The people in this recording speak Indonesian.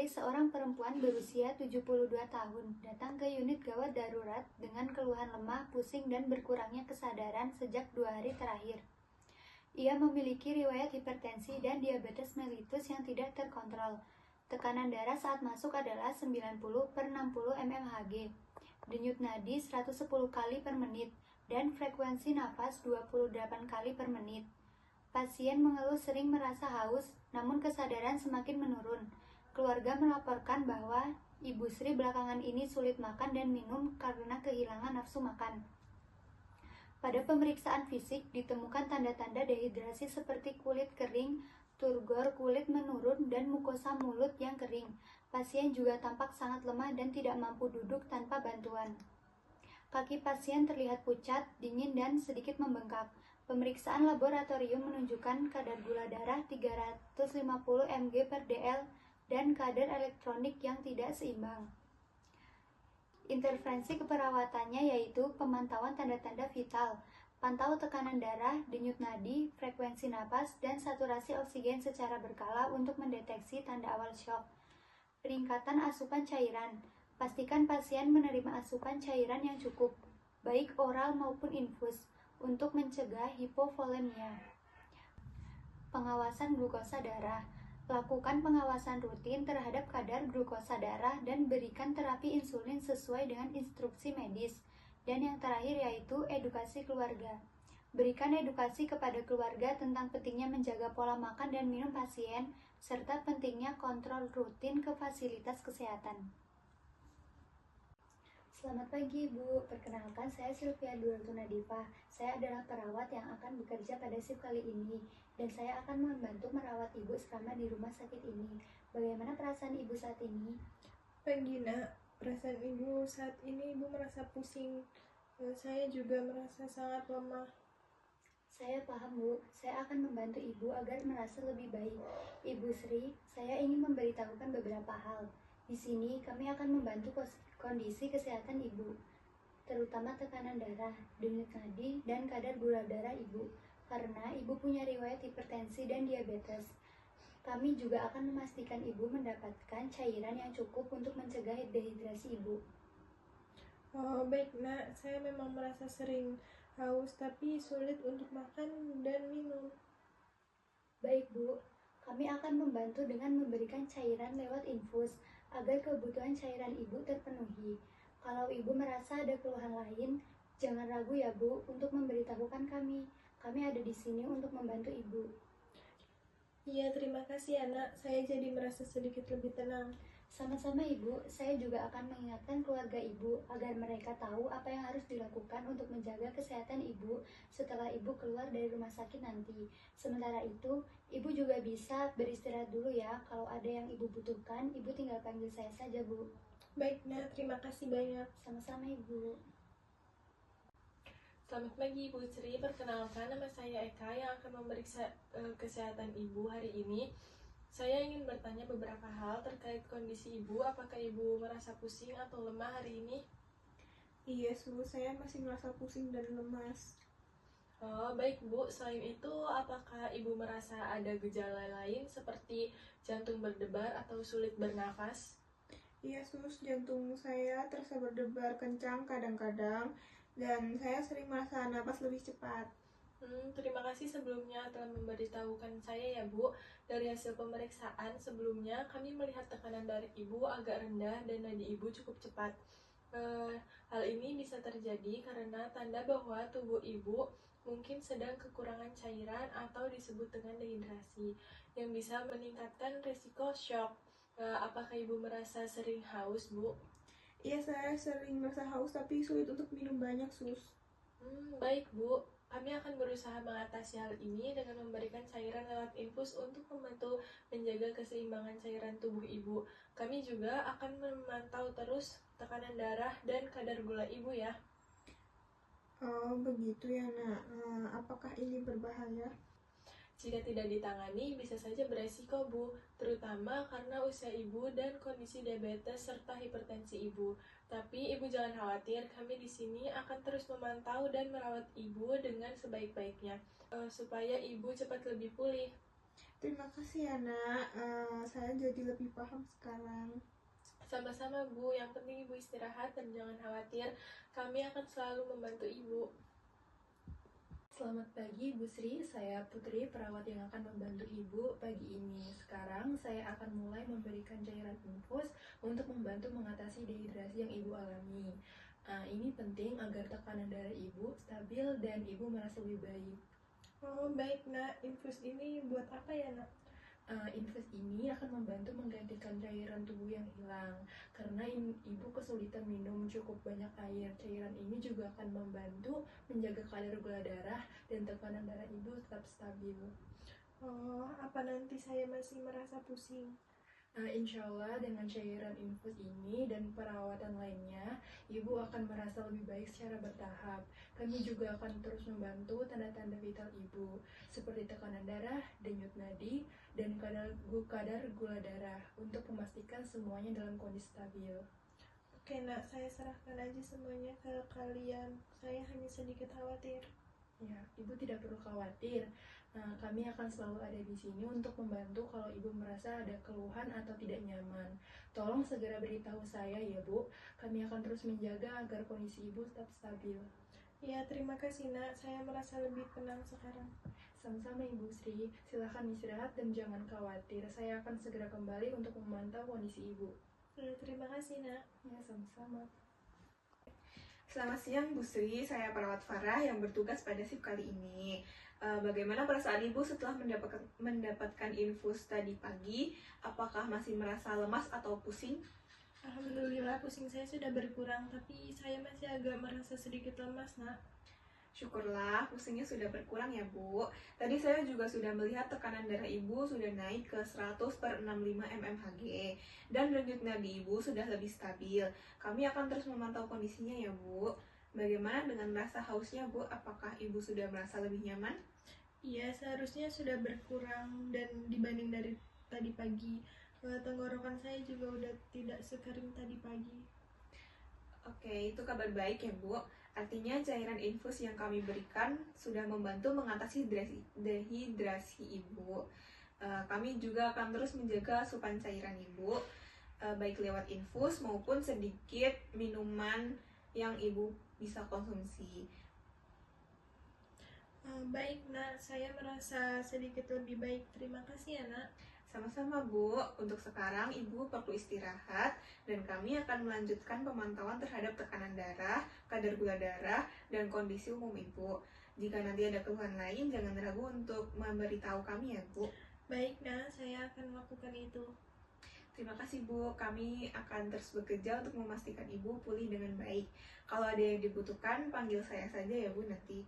seorang perempuan berusia 72 tahun datang ke unit gawat darurat dengan keluhan lemah, pusing, dan berkurangnya kesadaran sejak 2 hari terakhir. Ia memiliki riwayat hipertensi dan diabetes mellitus yang tidak terkontrol. Tekanan darah saat masuk adalah 90/60 mmHg, denyut nadi 110 kali per menit, dan frekuensi nafas 28 kali per menit. Pasien mengeluh sering merasa haus, namun kesadaran semakin menurun. Keluarga melaporkan bahwa Ibu Sri belakangan ini sulit makan dan minum karena kehilangan nafsu makan. Pada pemeriksaan fisik ditemukan tanda-tanda dehidrasi seperti kulit kering, turgor, kulit menurun, dan mukosa mulut yang kering. Pasien juga tampak sangat lemah dan tidak mampu duduk tanpa bantuan. Kaki pasien terlihat pucat, dingin, dan sedikit membengkak. Pemeriksaan laboratorium menunjukkan kadar gula darah 350 mg/dl dan kadar elektronik yang tidak seimbang. Intervensi keperawatannya yaitu pemantauan tanda-tanda vital, pantau tekanan darah, denyut nadi, frekuensi napas, dan saturasi oksigen secara berkala untuk mendeteksi tanda awal syok. Peningkatan asupan cairan, pastikan pasien menerima asupan cairan yang cukup, baik oral maupun infus, untuk mencegah hipovolemia. Pengawasan glukosa darah, lakukan pengawasan rutin terhadap kadar glukosa darah dan berikan terapi insulin sesuai dengan instruksi medis. Dan yang terakhir yaitu edukasi keluarga. Berikan edukasi kepada keluarga tentang pentingnya menjaga pola makan dan minum pasien, serta pentingnya kontrol rutin ke fasilitas kesehatan. Selamat pagi Ibu, perkenalkan saya Sylvia Nadifa. Saya adalah perawat yang akan bekerja pada shift kali ini, dan saya akan membantu merawat Ibu selama di rumah sakit ini. Bagaimana perasaan Ibu saat ini? Pagi nak, perasaan Ibu saat ini Ibu merasa pusing. Saya juga merasa sangat lemah. Saya paham Bu, saya akan membantu Ibu agar merasa lebih baik. Ibu Sri, saya ingin memberitahukan beberapa hal. Di sini kami akan membantu kondisi kesehatan Ibu, terutama tekanan darah, denyut nadi, dan kadar gula darah Ibu, karena Ibu punya riwayat hipertensi dan diabetes. Kami juga akan memastikan Ibu mendapatkan cairan yang cukup untuk mencegah dehidrasi Ibu. Oh, baik nak, saya memang merasa sering haus tapi sulit untuk makan dan minum. Baik Bu, kami akan membantu dengan memberikan cairan lewat infus agar kebutuhan cairan Ibu terpenuhi. Kalau Ibu merasa ada keluhan lain, jangan ragu ya Bu untuk memberitahukan kami. Kami ada di sini untuk membantu Ibu. Iya, terima kasih anak. Saya jadi merasa sedikit lebih tenang. Sama-sama Ibu, saya juga akan mengingatkan keluarga Ibu agar mereka tahu apa yang harus dilakukan untuk menjaga kesehatan Ibu setelah Ibu keluar dari rumah sakit nanti. Sementara itu, Ibu juga bisa beristirahat dulu ya. Kalau ada yang Ibu butuhkan, Ibu tinggal panggil saya saja Bu. Baik nak, terima kasih banyak. Sama-sama Ibu. Selamat pagi Ibu Sri, perkenalkan nama saya Eka yang akan memeriksa kesehatan Ibu hari ini. Saya ingin bertanya beberapa hal terkait kondisi Ibu. Apakah Ibu merasa pusing atau lemah hari ini? Iya, Su, saya masih merasa pusing dan lemas. Oh, baik Bu. Selain itu, apakah Ibu merasa ada gejala lain seperti jantung berdebar atau sulit bernafas? Iya, Sus, jantung saya terasa berdebar kencang kadang-kadang, dan saya sering merasa napas lebih cepat. Terima kasih sebelumnya telah memberitahukan saya ya Bu. Dari hasil pemeriksaan sebelumnya, kami melihat tekanan darah Ibu agak rendah dan nadi Ibu cukup cepat. Hal ini bisa terjadi karena tanda bahwa tubuh Ibu mungkin sedang kekurangan cairan atau disebut dengan dehidrasi, yang bisa meningkatkan risiko shock. Apakah Ibu merasa sering haus, Bu? Iya, saya sering merasa haus tapi sulit untuk minum banyak, Sus. Baik Bu, kami akan berusaha mengatasi hal ini dengan memberikan cairan lewat infus untuk membantu menjaga keseimbangan cairan tubuh Ibu. Kami juga akan memantau terus tekanan darah dan kadar gula Ibu ya. Oh, begitu ya, Nak. Apakah ini berbahaya? Jika tidak ditangani, bisa saja beresiko Bu, terutama karena usia Ibu dan kondisi diabetes serta hipertensi Ibu. Tapi Ibu jangan khawatir, kami di sini akan terus memantau dan merawat Ibu dengan sebaik-baiknya, supaya Ibu cepat lebih pulih. Terima kasih ya nak. Saya jadi lebih paham sekarang. Sama-sama Bu, yang penting Ibu istirahat dan jangan khawatir, kami akan selalu membantu Ibu. Selamat pagi Bu Sri, saya Putri, perawat yang akan membantu Ibu pagi ini. Sekarang saya akan mulai memberikan cairan infus untuk membantu mengatasi dehidrasi yang Ibu alami. Ini penting agar tekanan darah Ibu stabil dan Ibu merasa lebih baik. Oh baik nak, infus ini buat apa ya nak? Infus ini akan membantu menggantikan cairan tubuh yang hilang. Karena Ibu kesulitan minum cukup banyak air, cairan ini juga akan membantu menjaga kadar gula darah dan tekanan darah Ibu tetap stabil. Oh, apa nanti saya masih merasa pusing? Insya Allah dengan cairan infus ini dan perawatan lainnya, Ibu akan merasa lebih baik secara bertahap. Kami juga akan terus membantu tanda-tanda vital Ibu, seperti tekanan darah, denyut nadi, dan kadar gula darah, untuk memastikan semuanya dalam kondisi stabil. Oke nak, saya serahkan aja semuanya ke kalian. Saya hanya sedikit khawatir. Ya, Ibu tidak perlu khawatir. Kami akan selalu ada di sini untuk membantu kalau Ibu merasa ada keluhan atau tidak nyaman. Tolong segera beritahu saya ya Bu. Kami akan terus menjaga agar kondisi Ibu tetap stabil. Ya, terima kasih nak. Saya merasa lebih tenang sekarang. Sama-sama Ibu Sri. Silahkan istirahat dan jangan khawatir. Saya akan segera kembali untuk memantau kondisi Ibu. Ya, terima kasih nak. Ya, sama-sama. Selamat siang Bu Sri, saya perawat Farah yang bertugas pada shift kali ini. Bagaimana perasaan Ibu setelah mendapatkan infus tadi pagi? Apakah masih merasa lemas atau pusing? Alhamdulillah pusing saya sudah berkurang, tapi saya masih agak merasa sedikit lemas nak. Syukurlah pusingnya sudah berkurang ya Bu. Tadi saya juga sudah melihat tekanan darah Ibu sudah naik ke 100/65 mmHg dan denyut nadi Ibu sudah lebih stabil. Kami akan terus memantau kondisinya ya Bu. Bagaimana dengan rasa hausnya Bu? Apakah Ibu sudah merasa lebih nyaman? Iya, seharusnya sudah berkurang dan dibanding dari tadi pagi. Tenggorokan saya juga udah tidak sekering tadi pagi. Oke, itu kabar baik ya Bu. Artinya cairan infus yang kami berikan sudah membantu mengatasi dehidrasi Ibu. Kami juga akan terus menjaga asupan cairan Ibu, baik lewat infus maupun sedikit minuman yang Ibu bisa konsumsi. Baik nak, saya merasa sedikit lebih baik. Terima kasih ya nak. Sama-sama Bu, untuk sekarang Ibu perlu istirahat dan kami akan melanjutkan pemantauan terhadap tekanan darah, kadar gula darah, dan kondisi umum Ibu. Jika nanti ada keluhan lain, jangan ragu untuk memberitahu kami ya Bu. Baik nak, saya akan melakukan itu. Terima kasih Bu, kami akan terus bekerja untuk memastikan Ibu pulih dengan baik. Kalau ada yang dibutuhkan, panggil saya saja ya Bu nanti.